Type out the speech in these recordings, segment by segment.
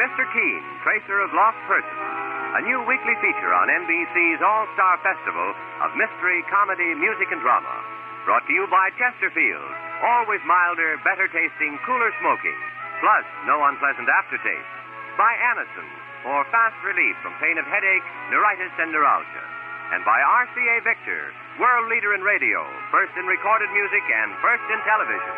Mr. Keene, Tracer of Lost Persons, a new weekly feature on NBC's All-Star Festival of mystery, comedy, music, and drama. Brought to you by Chesterfield, always milder, better tasting, cooler smoking, plus no unpleasant aftertaste. By Anacin, for fast relief from pain of headache, neuritis, and neuralgia. And by RCA Victor, world leader in radio, first in recorded music and first in television.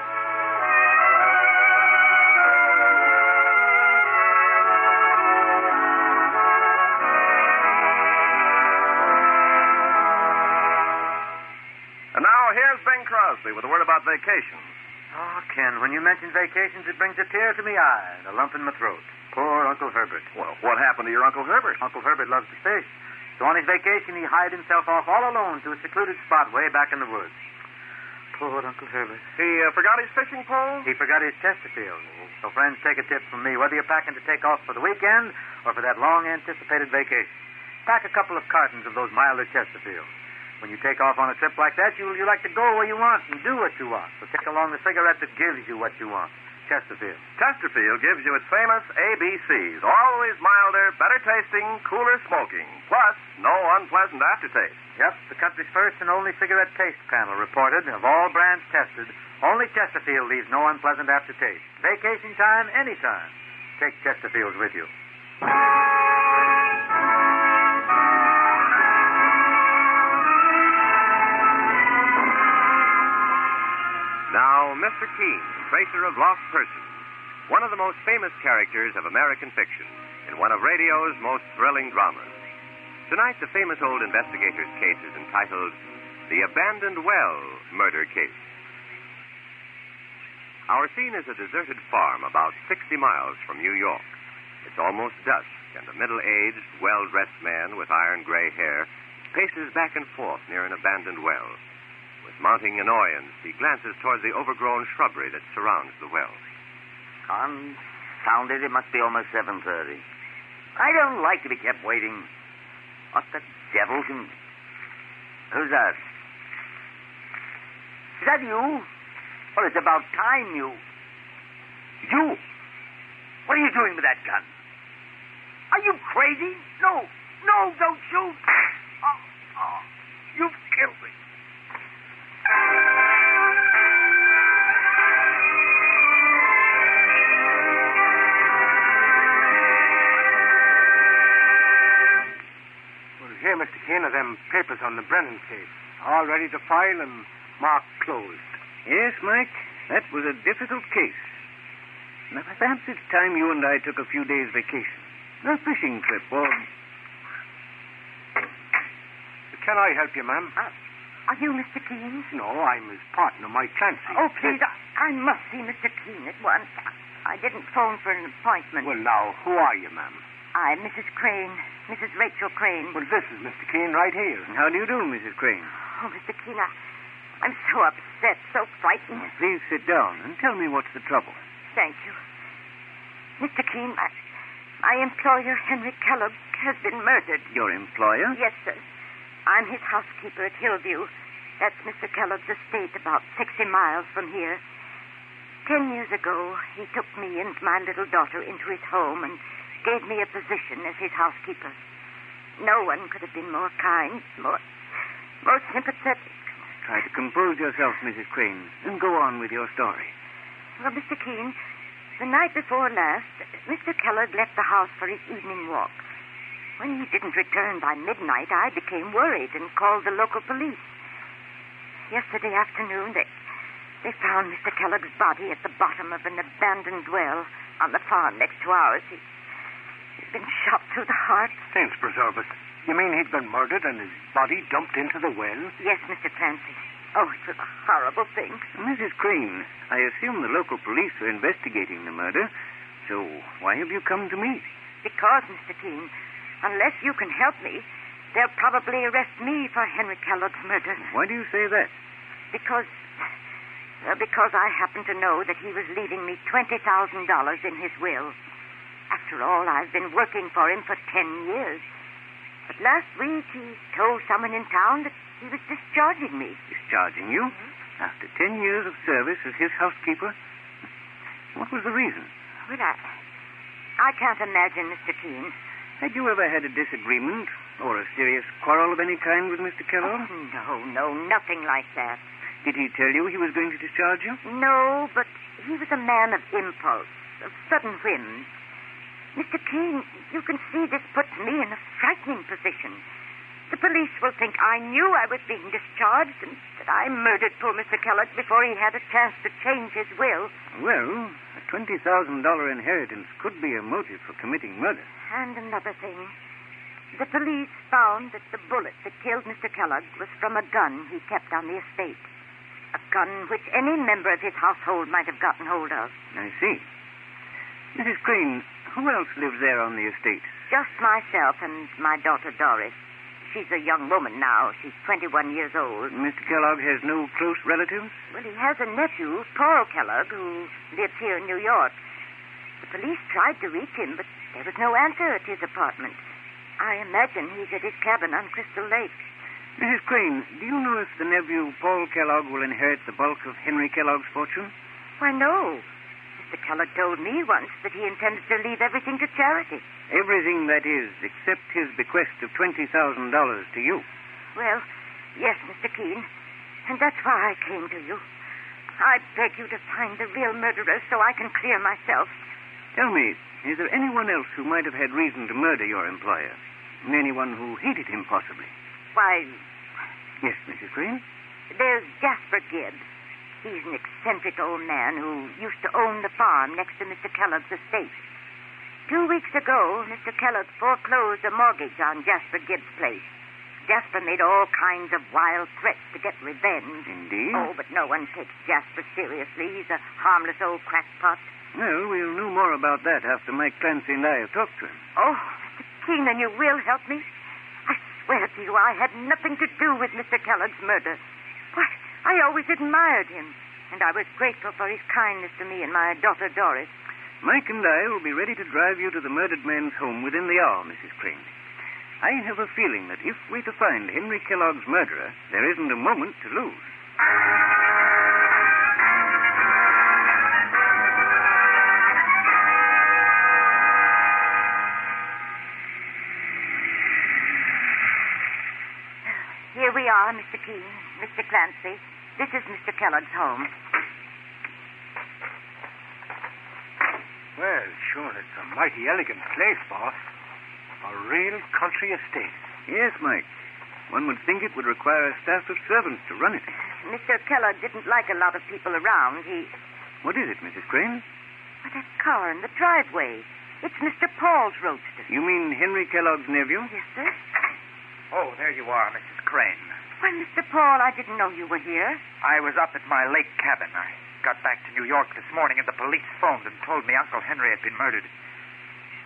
And now here's Bing Crosby with a word about vacations. Oh, Ken, when you mention vacations, it brings a tear to my eye and a lump in my throat. Poor Uncle Herbert. Well, what happened to your Uncle Herbert? Uncle Herbert loves to fish. So on his vacation, he hired himself off all alone to a secluded spot way back in the woods. Poor Uncle Herbert. He forgot his fishing pole? He forgot his Chesterfield. So, friends, take a tip from me. Whether you're packing to take off for the weekend or for that long-anticipated vacation, pack a couple of cartons of those milder Chesterfields. When you take off on a trip like that, you like to go where you want and do what you want. So take along the cigarette that gives you what you want. Chesterfield. Chesterfield gives you its famous ABCs. Always milder, better tasting, cooler smoking. Plus, no unpleasant aftertaste. Yep, the country's first and only cigarette taste panel reported, of all brands tested, only Chesterfield leaves no unpleasant aftertaste. Vacation time, anytime. Take Chesterfields with you. Now, Mr. Keene, Tracer of Lost Persons, one of the most famous characters of American fiction in one of radio's most thrilling dramas. Tonight, the famous old investigator's case is entitled The Abandoned Well Murder Case. Our scene is a deserted farm about 60 miles from New York. It's almost dusk, and a middle-aged, well-dressed man with iron-gray hair paces back and forth near an abandoned well. With mounting annoyance, he glances towards the overgrown shrubbery that surrounds the well. Confounded, it must be almost 7:30. I don't like to be kept waiting. What the devil can... Who's that? Is that you? Well, it's about time you... You? What are you doing with that gun? Are you crazy? No, don't shoot. Oh, you've killed me. Well, here, Mr. Keene, are them papers on the Brennan case. All ready to file and marked closed. Yes, Mike, that was a difficult case. Now, perhaps it's time you and I took a few days' vacation. A fishing trip, or... Can I help you, ma'am? Are you Mr. Keene? No, I'm his partner, Mike Clancy. Oh, please, I must see Mr. Keene at once. I didn't phone for an appointment. Well, now, who are you, ma'am? I'm Mrs. Crane, Mrs. Rachel Crane. Well, this is Mr. Keene right here. How do you do, Mrs. Crane? Oh, Mr. Keene, I'm so upset, so frightened. Well, please sit down and tell me what's the trouble. Thank you. Mr. Keene, my employer, Henry Kellogg, has been murdered. Your employer? Yes, sir. I'm his housekeeper at Hillview. That's Mr. Kellogg's estate, about 60 miles from here. 10 years ago, he took me and my little daughter into his home and gave me a position as his housekeeper. No one could have been more kind, more sympathetic. Try to compose yourself, Mrs. Crane, and go on with your story. Well, Mr. Keene, the night before last, Mr. Kellogg left the house for his evening walk. When he didn't return by midnight, I became worried and called the local police. Yesterday afternoon, they found Mr. Kellogg's body at the bottom of an abandoned well on the farm next to ours. He's been shot through the heart. Saints preserve us. You mean he'd been murdered and his body dumped into the well? Yes, Mr. Clancy. Oh, it was a horrible thing. Mrs. Crane, I assume the local police are investigating the murder. So why have you come to me? Because, Mr. Keene, unless you can help me, they'll probably arrest me for Henry Kellogg's murder. Why do you say that? Because I happen to know that he was leaving me $20,000 in his will. After all, I've been working for him for 10 years. But last week, he told someone in town that he was discharging me. Discharging you? Mm-hmm. After 10 years of service as his housekeeper? What was the reason? Well, I can't imagine, Mr. Keene. Had you ever had a disagreement or a serious quarrel of any kind with Mr. Kellogg? No, nothing like that. Did he tell you he was going to discharge you? No, but he was a man of impulse, of sudden whims. Mr. Keene, you can see this puts me in a frightening position. The police will think I knew I was being discharged and that I murdered poor Mr. Kellogg before he had a chance to change his will. Well, a $20,000 inheritance could be a motive for committing murder. And another thing. The police found that the bullet that killed Mr. Kellogg was from a gun he kept on the estate. A gun which any member of his household might have gotten hold of. I see. Mrs. Crane, who else lives there on the estate? Just myself and my daughter Doris. She's a young woman now. She's 21 years old. Mr. Kellogg has no close relatives? Well, he has a nephew, Paul Kellogg, who lives here in New York. The police tried to reach him, but there was no answer at his apartment. I imagine he's at his cabin on Crystal Lake. Mrs. Crane, do you know if the nephew, Paul Kellogg, will inherit the bulk of Henry Kellogg's fortune? Why, no. Mr. Kellogg told me once that he intended to leave everything to charity. Everything, that is, except his bequest of $20,000 to you. Well, yes, Mr. Keene. And that's why I came to you. I beg you to find the real murderer so I can clear myself. Tell me, is there anyone else who might have had reason to murder your employer? Anyone who hated him, possibly? Why, Yes, Mrs. Crane? there's Jasper Gibbs. He's an eccentric old man who used to own the farm next to Mr. Kellogg's estate. 2 weeks ago, Mr. Kellogg foreclosed a mortgage on Jasper Gibbs' place. Jasper made all kinds of wild threats to get revenge. Indeed? Oh, but no one takes Jasper seriously. He's a harmless old crackpot. Well, we'll know more about that after Mike Clancy and I have talked to him. Oh, Mr. Keenan, you will help me? I swear to you I had nothing to do with Mr. Kellogg's murder. Why, I always admired him, and I was grateful for his kindness to me and my daughter Doris. Mike and I will be ready to drive you to the murdered man's home within the hour, Mrs. Crane. I have a feeling that if we're to find Henry Kellogg's murderer, there isn't a moment to lose. Here we are, Mr. Keene, Mr. Clancy. This is Mr. Kellogg's home. Well, sure, it's a mighty elegant place, boss. A real country estate. Yes, Mike. One would think it would require a staff of servants to run it. Mr. Kellogg didn't like a lot of people around. What is it, Mrs. Crane? But that car in the driveway. It's Mr. Paul's roadster. You mean Henry Kellogg's nephew? Yes, sir. Oh, there you are, Mrs. Crane. Why, Mr. Paul, I didn't know you were here. I was up at my lake cabin. I got back to New York this morning, and the police phoned and told me Uncle Henry had been murdered.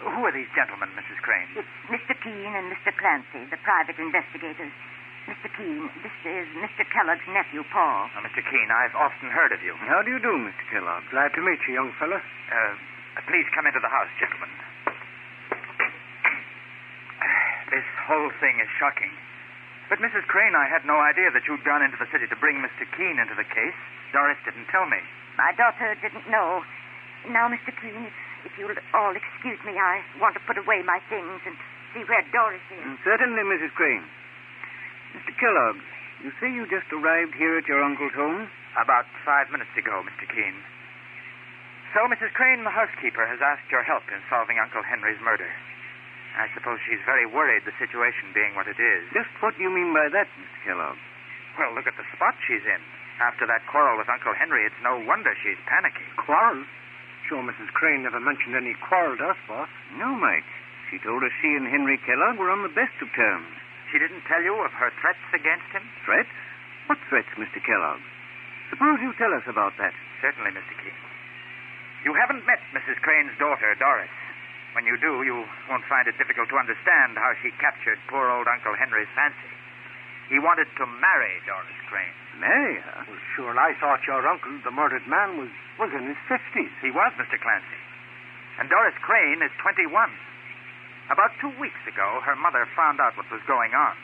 Who are these gentlemen, Mrs. Crane? It's Mr. Keene and Mr. Clancy, the private investigators. Mr. Keene, this is Mr. Kellogg's nephew, Paul. Now, Mr. Keene, I've often heard of you. How do you do, Mr. Kellogg? Glad to meet you, young fella. Please come into the house, gentlemen. This whole thing is shocking. But, Mrs. Crane, I had no idea that you'd gone into the city to bring Mr. Keene into the case. Doris didn't tell me. My daughter didn't know. Now, Mr. Keene, if you'll all excuse me, I want to put away my things and see where Doris is. Certainly, Mrs. Crane. Mr. Kellogg, you say you just arrived here at your uncle's home? About 5 minutes ago, Mr. Keene. So, Mrs. Crane, the housekeeper, has asked your help in solving Uncle Henry's murder. I suppose she's very worried, the situation being what it is. Just what do you mean by that, Mr. Kellogg? Well, look at the spot she's in. After that quarrel with Uncle Henry, it's no wonder she's panicking. Quarrel? Sure, Mrs. Crane never mentioned any quarrel to us, boss. No, Mike. She told us she and Henry Kellogg were on the best of terms. She didn't tell you of her threats against him? Threats? What threats, Mr. Kellogg? Suppose you tell us about that. Certainly, Mr. Keene. You haven't met Mrs. Crane's daughter, Doris. When you do, you won't find it difficult to understand how she captured poor old Uncle Henry's fancy. He wanted to marry Doris Crane. Marry her? Well, sure, I thought your uncle, the murdered man, was in his 50s. He was, Mr. Clancy. And Doris Crane is 21. About 2 weeks ago, her mother found out what was going on.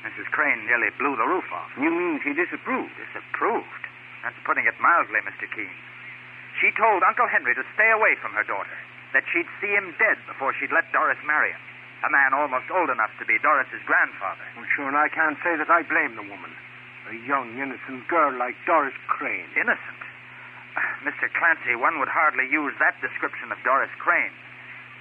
Mrs. Crane nearly blew the roof off. You mean she disapproved? Disapproved? That's putting it mildly, Mr. Keene. She told Uncle Henry to stay away from her daughter. that she'd see him dead before she'd let Doris marry him. A man almost old enough to be Doris's grandfather. Well, sure, and I can't say that I blame the woman. A young, innocent girl like Doris Crane. Innocent? Mr. Clancy, one would hardly use that description of Doris Crane.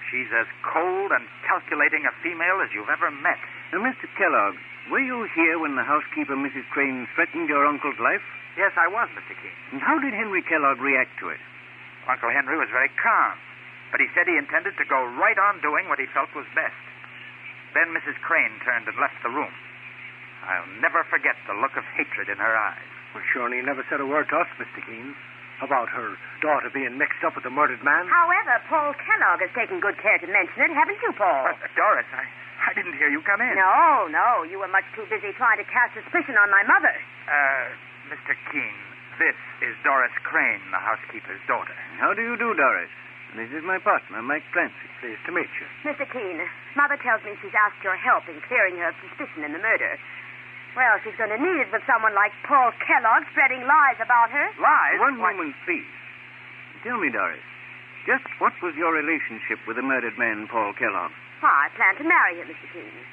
She's as cold and calculating a female as you've ever met. Now, Mr. Kellogg, were you here when the housekeeper, Mrs. Crane, threatened your uncle's life? Yes, I was, Mr. Keene. And how did Henry Kellogg react to it? Uncle Henry was very calm, but he said he intended to go right on doing what he felt was best. Then Mrs. Crane turned and left the room. I'll never forget the look of hatred in her eyes. Well, sure, and he never said a word to us, Mr. Keene, about her daughter being mixed up with the murdered man. However, Paul Kellogg has taken good care to mention it, haven't you, Paul? Doris, I didn't hear you come in. No. You were much too busy trying to cast suspicion on my mother. Mr. Keene, this is Doris Crane, the housekeeper's daughter. How do you do, Doris? This is my partner, Mike Clancy. Pleased to meet you. Mr. Keene, Mother tells me she's asked your help in clearing her of suspicion in the murder. Well, she's going to need it with someone like Paul Kellogg spreading lies about her. Lies? One moment, please. Tell me, Doris, just what was your relationship with the murdered man, Paul Kellogg? Why, I planned to marry him, Mr. Keene.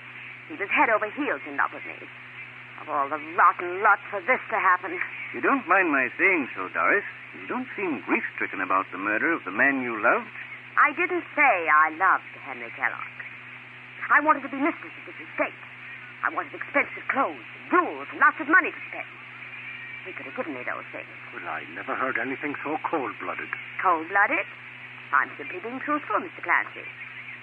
He was head over heels in love with me. Of all the rotten lot for this to happen. You don't mind my saying so, Doris. You don't seem grief-stricken about the murder of the man you loved. I didn't say I loved Henry Kellogg. I wanted to be mistress of this estate. I wanted expensive clothes, jewels, and lots of money to spend. He could have given me those things. Well, I never heard anything so cold-blooded. Cold-blooded? I'm simply being truthful, Mr. Clancy.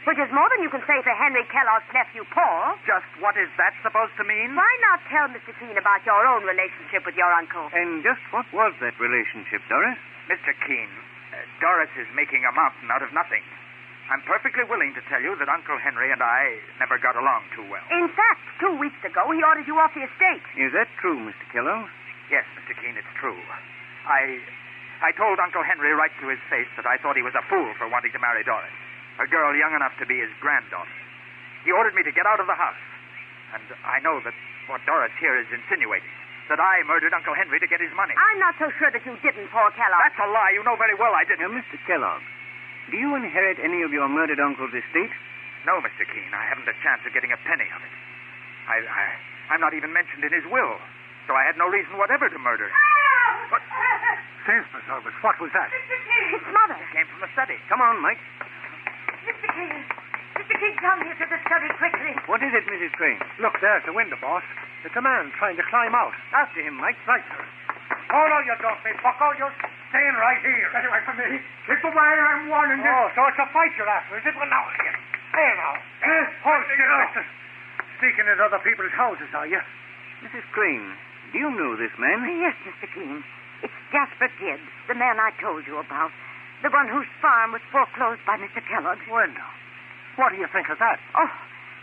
Which is more than you can say for Henry Kellogg's nephew, Paul. Just what is that supposed to mean? Why not tell Mr. Keene about your own relationship with your uncle? And just what was that relationship, Doris? Mr. Keene, Doris is making a mountain out of nothing. I'm perfectly willing to tell you that Uncle Henry and I never got along too well. In fact, 2 weeks ago, he ordered you off the estate. Is that true, Mr. Kellogg? Yes, Mr. Keene, it's true. I told Uncle Henry right to his face that I thought he was a fool for wanting to marry Doris, a girl young enough to be his granddaughter. He ordered me to get out of the house. And I know that what Doris here is insinuating, that I murdered Uncle Henry to get his money. I'm not so sure that you didn't, Paul Kellogg. That's a lie. You know very well I didn't. Now, Mr. Kellogg, do you inherit any of your murdered uncle's estate? No, Mr. Keene. I haven't a chance of getting a penny of it. I'm not even mentioned in his will, so I had no reason whatever to murder him. What? Saints preserve us, what was that? Mr. Keene! It's Mother. It came from the study. Come on, Mike. Mr. Keene! Mr. Keene, come here to the study quickly. What is it, Mrs. Crane? Look, there's the window, boss. It's a man trying to climb out. After him, Mike. Right, sir. Oh, no, you don't, me bucko. You're staying right here. Get away from me. Keep away, I'm warning you. Oh, so it's a fight you're after, is it? Well, now, here. Here, now. Hold still, mister. Sneaking into other people's houses, are you? Mrs. Crane, do you know this man? Yes, Mr. Keene. It's Jasper Gibbs, the man I told you about. The one whose farm was foreclosed by Mr. Kellogg. Well, now, what do you think of that? Oh,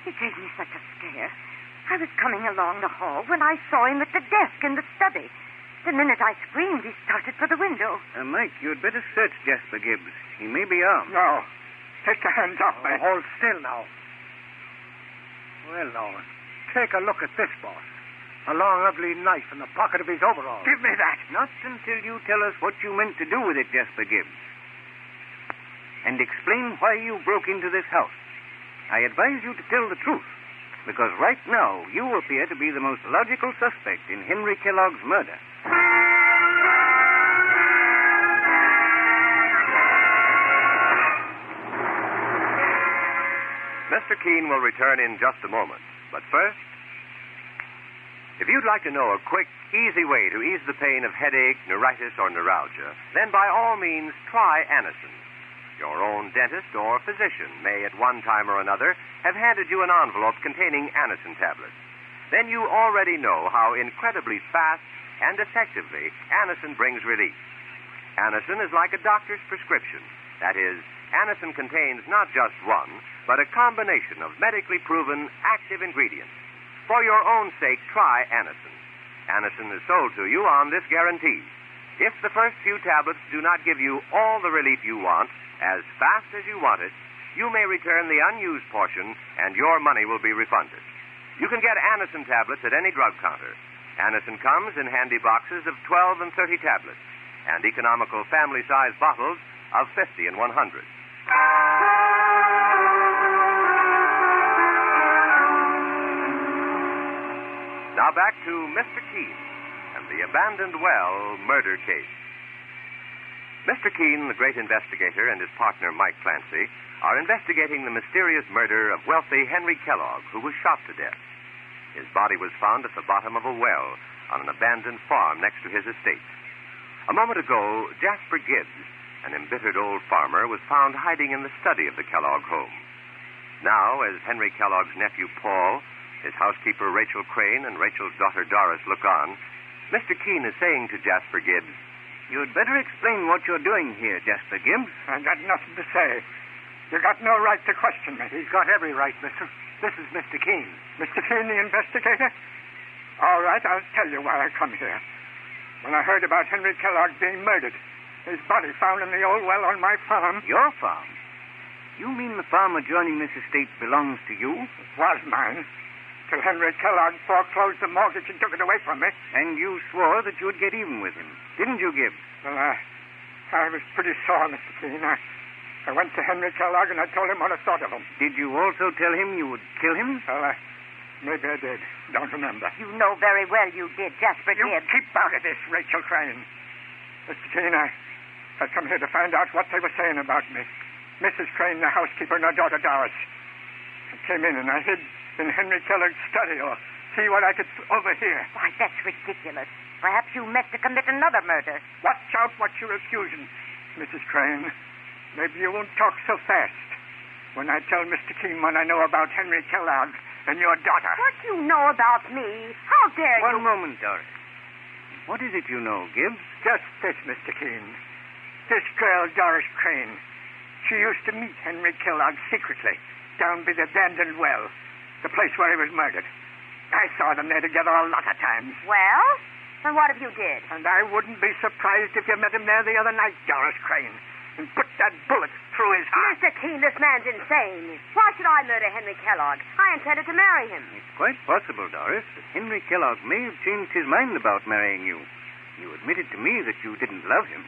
he gave me such a scare. I was coming along the hall when I saw him at the desk in the study. The minute I screamed, he started for the window. Mike, you'd better search Jasper Gibbs. He may be armed. No. Take your hands off me. Hold still now. Well, now, take a look at this, boss. A long, ugly knife in the pocket of his overalls. Give me that. Not until you tell us what you meant to do with it, Jasper Gibbs. And explain why you broke into this house. I advise you to tell the truth, because right now you appear to be the most logical suspect in Henry Kellogg's murder. Mr. Keene will return in just a moment. But first, if you'd like to know a quick, easy way to ease the pain of headache, neuritis, or neuralgia, then by all means try Anacin. Your own dentist or physician may at one time or another have handed you an envelope containing Anacin tablets. Then you already know how incredibly fast and effectively Anacin brings relief. Anacin is like a doctor's prescription. That is, Anacin contains not just one, but a combination of medically proven active ingredients. For your own sake, try Anacin. Anacin is sold to you on this guarantee. If the first few tablets do not give you all the relief you want, as fast as you want it, you may return the unused portion and your money will be refunded. You can get Anacin tablets at any drug counter. Anacin comes in handy boxes of 12 and 30 tablets and economical family-size bottles of 50 and 100. Now back to Mr. Keene and the abandoned well murder case. Mr. Keene, the great investigator, and his partner, Mike Clancy, are investigating the mysterious murder of wealthy Henry Kellogg, who was shot to death. His body was found at the bottom of a well on an abandoned farm next to his estate. A moment ago, Jasper Gibbs, an embittered old farmer, was found hiding in the study of the Kellogg home. Now, as Henry Kellogg's nephew, Paul, his housekeeper, Rachel Crane, and Rachel's daughter, Doris, look on, Mr. Keene is saying to Jasper Gibbs, "You'd better explain what you're doing here, Jasper Gibbs." I got nothing to say. You got no right to question me. He's got every right, mister. This is Mr. Keene. Mr. Keene, the investigator? All right, I'll tell you why I come here. When I heard about Henry Kellogg being murdered, his body found in the old well on my farm. Your farm? You mean the farm adjoining this estate belongs to you? It was mine, till Henry Kellogg foreclosed the mortgage and took it away from me. And you swore that you'd get even with him, didn't you, Gibbs? Well, I was pretty sore, Mr. Keene. I went to Henry Kellogg and I told him what I thought of him. Did you also tell him you would kill him? Well, maybe I did. Don't remember. You know very well you did, Jasper You Gibbs. keep out of this, Rachel Crane. Mr. Keene, I come here to find out what they were saying about me. Mrs. Crane, the housekeeper, and her daughter, Doris. I came in and I hid in Henry Kellogg's study or see what I could overhear. Why, that's ridiculous. Perhaps you meant to commit another murder. Watch out what you're accusing, Mrs. Crane. Maybe you won't talk so fast when I tell Mr. Keene what I know about Henry Kellogg and your daughter. What you know about me? How dare you? One moment, Doris. What is it you know, Gibbs? Just this, Mr. Keene. This girl, Doris Crane, she used to meet Henry Kellogg secretly down by the abandoned well, the place where he was murdered. I saw them there together a lot of times. Well, then what if you did? And I wouldn't be surprised if you met him there the other night, Doris Crane, and put that bullet through his heart. Mr. Keene, this man's insane. Why should I murder Henry Kellogg? I intended to marry him. It's quite possible, Doris, that Henry Kellogg may have changed his mind about marrying you. You admitted to me that you didn't love him.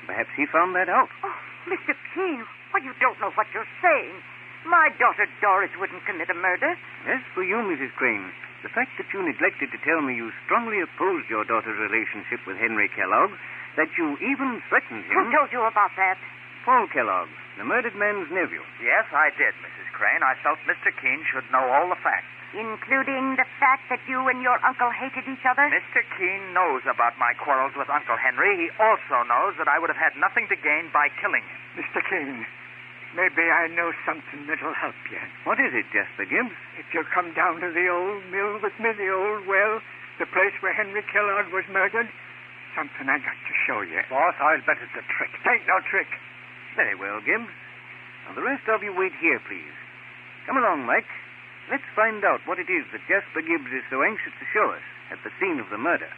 Perhaps he found that out. Oh, Mr. Keene, well, you don't know what you're saying. My daughter Doris wouldn't commit a murder. As for you, Mrs. Crane, the fact that you neglected to tell me you strongly opposed your daughter's relationship with Henry Kellogg, that you even threatened him... Who told you about that? Paul Kellogg, the murdered man's nephew. Yes, I did, Mrs. Crane. I felt Mr. Keene should know all the facts. Including the fact that you and your uncle hated each other? Mr. Keene knows about my quarrels with Uncle Henry. He also knows that I would have had nothing to gain by killing him. Mr. Keene, maybe I know something that'll help you. What is it, Jasper Gibbs? If you'll come down to the old mill with me, the old well, the place where Henry Kellogg was murdered, something I got to show you. Boss, I'll bet it's a trick. It ain't no trick. Very well, Gibbs. Now, the rest of you wait here, please. Come along, Mike. Let's find out what it is that Jasper Gibbs is so anxious to show us at the scene of the murder.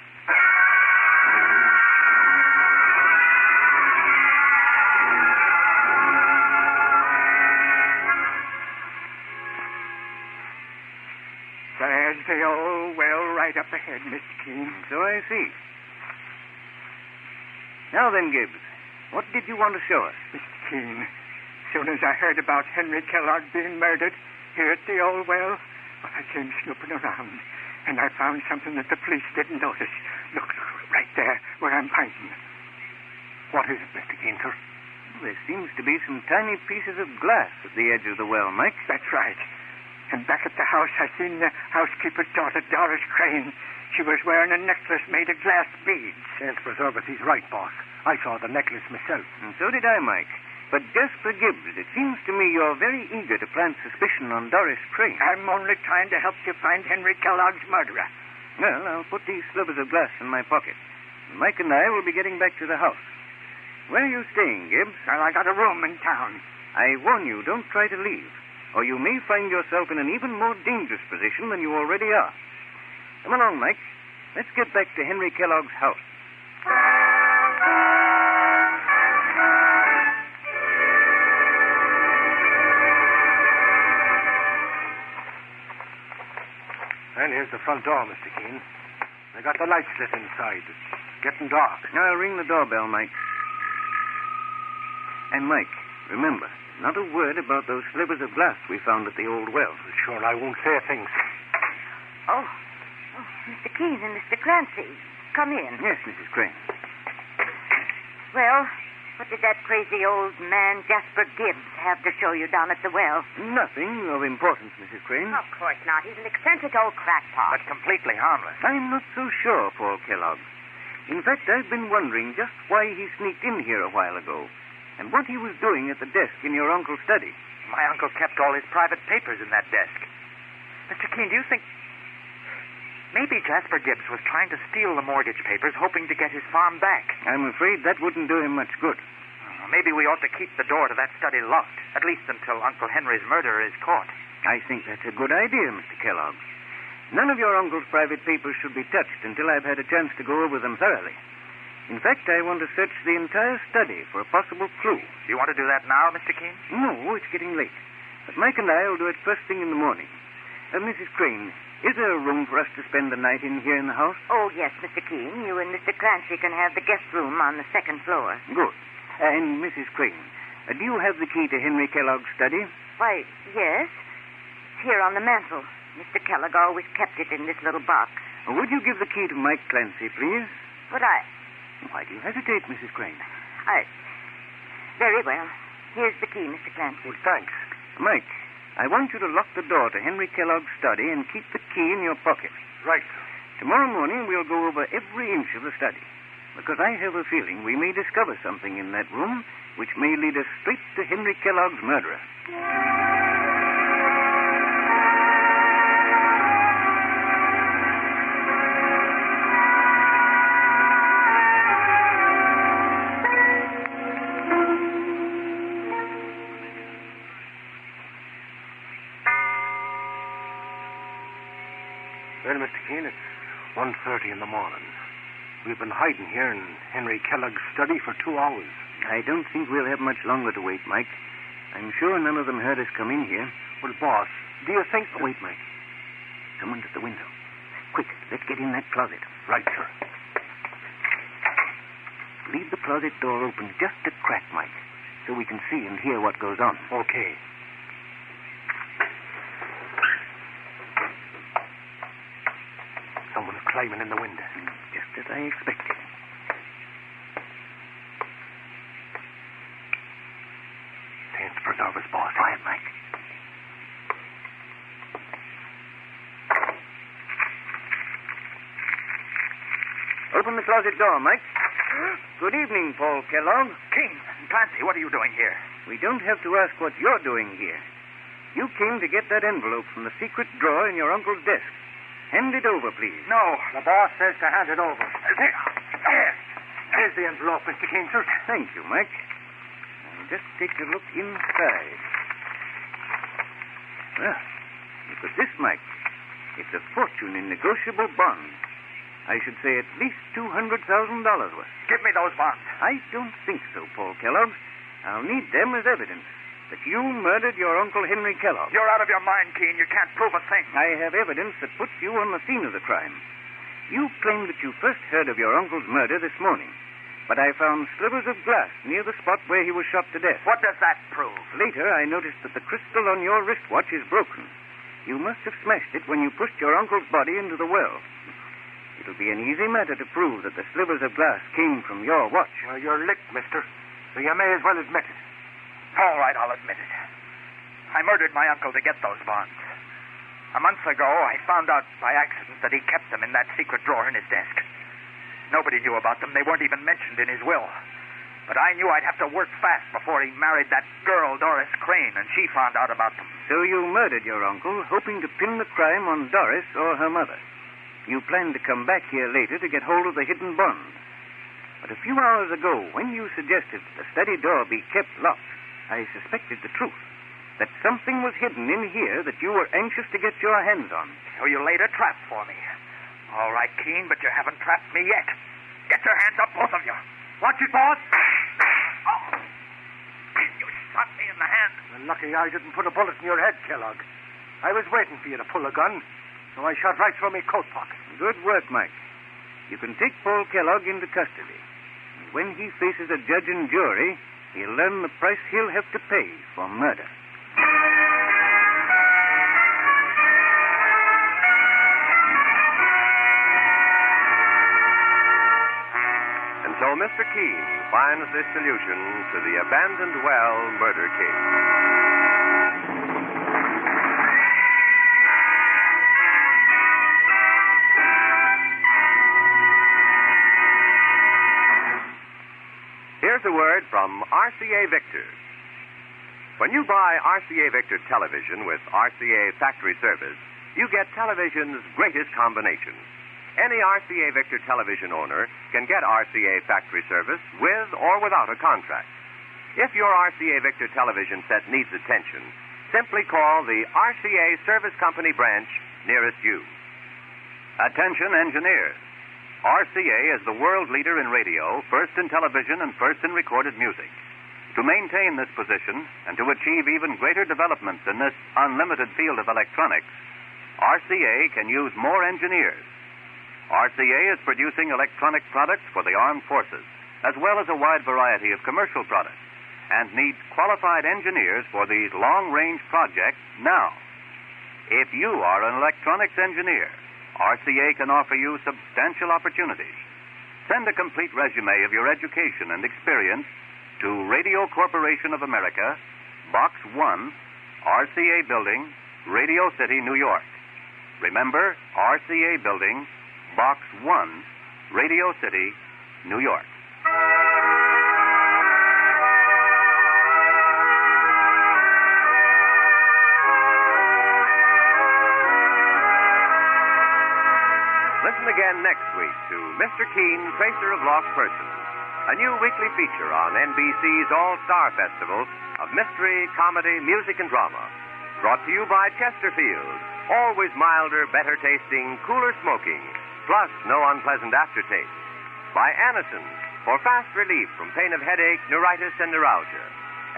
There's the old well right up ahead, Mr. Keene. So I see. Now then, Gibbs, what did you want to show us? Mr. Keene, as soon as I heard about Henry Kellogg being murdered here at the old well, I came snooping around, and I found something that the police didn't notice. Look, right there, where I'm pointing. What is it, Mr. Keene, sir? There seems to be some tiny pieces of glass at the edge of the well, Mike. That's right. And back at the house, I seen the housekeeper's daughter, Doris Crane. She was wearing a necklace made of glass beads. Chance preserve us, he's right, boss. I saw the necklace myself. And so did I, Mike. But Jasper Gibbs, it seems to me you're very eager to plant suspicion on Doris Crane. I'm only trying to help you find Henry Kellogg's murderer. Well, I'll put these slivers of glass in my pocket. Mike and I will be getting back to the house. Where are you staying, Gibbs? Well, I got a room in town. I warn you, don't try to leave, or you may find yourself in an even more dangerous position than you already are. Come along, Mike. Let's get back to Henry Kellogg's house. Well, here's the front door, Mr. Keene. They got the lights lit inside. It's getting dark. I'll ring the doorbell, Mike. And, Mike, Remember, not a word about those slivers of glass we found at the old well. Sure, I won't say a thing. Oh, Mr. Keene and Mr. Clancy, come in. Yes, Mrs. Crane. Well, what did that crazy old man, Jasper Gibbs, have to show you down at the well? Nothing of importance, Mrs. Crane. Of course not. He's an eccentric old crackpot. But completely harmless. I'm not so sure, Paul Kellogg. In fact, I've been wondering just why he sneaked in here a while ago and what he was doing at the desk in your uncle's study. My uncle kept all his private papers in that desk. Mr. Keene, do you think maybe Jasper Gibbs was trying to steal the mortgage papers, hoping to get his farm back? I'm afraid that wouldn't do him much good. Maybe we ought to keep the door to that study locked, at least until Uncle Henry's murderer is caught. I think that's a good idea, Mr. Kellogg. None of your uncle's private papers should be touched until I've had a chance to go over them thoroughly. In fact, I want to search the entire study for a possible clue. Do you want to do that now, Mr. Keene? No, it's getting late. But Mike and I will do it first thing in the morning. Mrs. Crane, is there a room for us to spend the night in here in the house? Oh, yes, Mr. Keene. You and Mr. Clancy can have the guest room on the second floor. Good. And Mrs. Crane, do you have the key to Henry Kellogg's study? Why, yes. It's here on the mantel. Mr. Kellogg always kept it in this little box. Would you give the key to Mike Clancy, please? But I... Why do you hesitate, Mrs. Crane? Very well. Here's the key, Mr. Clancy. Well, thanks. Mike, I want you to lock the door to Henry Kellogg's study and keep the key in your pocket. Right. Tomorrow morning we'll go over every inch of the study, because I have a feeling we may discover something in that room which may lead us straight to Henry Kellogg's murderer. Well, Mr. Keene, it's 1:30 in the morning. We've been hiding here in Henry Kellogg's study for 2 hours. I don't think we'll have much longer to wait, Mike. I'm sure none of them heard us come in here. Well, boss, do you think... Wait, Mike. Someone's at the window. Quick, let's get in that closet. Right, sir. Leave the closet door open just a crack, Mike, so we can see and hear what goes on. Okay. Someone's climbing in the window. Just as I expected. Thanks for nervous, boss. Quiet, Mike. Open the closet door, Mike. Good evening, Paul Kellogg. Keene, Clancy, what are you doing here? We don't have to ask what you're doing here. You came to get that envelope from the secret drawer in your uncle's desk. Hand it over, please. No, the boss says to hand it over. There. There's the envelope, Mr. Keene, sir. Thank you, Mike. Now, just take a look inside. Well, look at this, Mike. It's a fortune in negotiable bonds. I should say at least $200,000 worth. Give me those bonds. I don't think so, Paul Kellogg. I'll need them as evidence that you murdered your Uncle Henry Kellogg. You're out of your mind, Keene. You can't prove a thing. I have evidence that puts you on the scene of the crime. You claim that you first heard of your uncle's murder this morning, but I found slivers of glass near the spot where he was shot to death. What does that prove? Later, I noticed that the crystal on your wristwatch is broken. You must have smashed it when you pushed your uncle's body into the well. It'll be an easy matter to prove that the slivers of glass came from your watch. Well, you're licked, mister. So you may as well admit it. All right, I'll admit it. I murdered my uncle to get those bonds. A month ago, I found out by accident that he kept them in that secret drawer in his desk. Nobody knew about them. They weren't even mentioned in his will. But I knew I'd have to work fast before he married that girl, Doris Crane, and she found out about them. So you murdered your uncle, hoping to pin the crime on Doris or her mother. You planned to come back here later to get hold of the hidden bonds. But a few hours ago, when you suggested the study door be kept locked, I suspected the truth. That something was hidden in here that you were anxious to get your hands on. So you laid a trap for me. All right, Keene, but you haven't trapped me yet. Get your hands up, both of you. Watch it, boss. Oh! You shot me in the hand. Well, lucky I didn't put a bullet in your head, Kellogg. I was waiting for you to pull a gun, so I shot right through my coat pocket. Good work, Mike. You can take Paul Kellogg into custody. And when he faces a judge and jury, he'll learn the price he'll have to pay for murder. And so Mr. Keene finds the solution to the abandoned well murder case. Here's a word from RCA Victor. When you buy RCA Victor television with RCA factory service, you get television's greatest combination. Any RCA Victor television owner can get RCA factory service with or without a contract. If your RCA Victor television set needs attention, simply call the RCA Service Company branch nearest you. Attention, engineers. RCA is the world leader in radio, first in television, and first in recorded music. To maintain this position and to achieve even greater developments in this unlimited field of electronics, RCA can use more engineers. RCA is producing electronic products for the armed forces, as well as a wide variety of commercial products, and needs qualified engineers for these long-range projects now. If you are an electronics engineer, RCA can offer you substantial opportunities. Send a complete resume of your education and experience to Radio Corporation of America, Box 1, RCA Building, Radio City, New York. Remember, RCA Building, Box 1, Radio City, New York. Listen again next week to Mr. Keene, Tracer of Lost Persons, a new weekly feature on NBC's All-Star Festival of mystery, comedy, music, and drama. Brought to you by Chesterfield, always milder, better tasting, cooler smoking, plus no unpleasant aftertaste. By Anacin, for fast relief from pain of headache, neuritis, and neuralgia.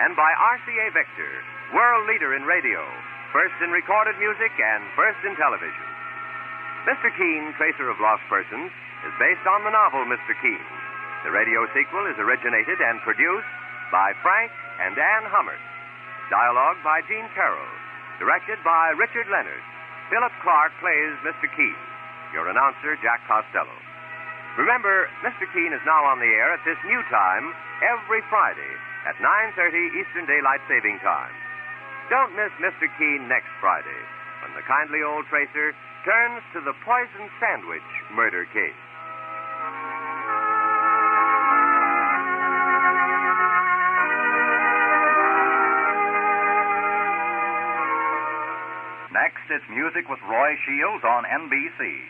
And by RCA Victor, world leader in radio, first in recorded music and first in television. Mr. Keene, Tracer of Lost Persons, is based on the novel Mr. Keene. The radio sequel is originated and produced by Frank and Ann Hummert. Dialogue by Gene Carroll. Directed by Richard Leonard. Philip Clark plays Mr. Keene. Your announcer, Jack Costello. Remember, Mr. Keene is now on the air at this new time every Friday at 9:30 Eastern Daylight Saving Time. Don't miss Mr. Keene next Friday when the kindly old Tracer turns to the poison sandwich murder case. Next, it's music with Roy Shields on NBC.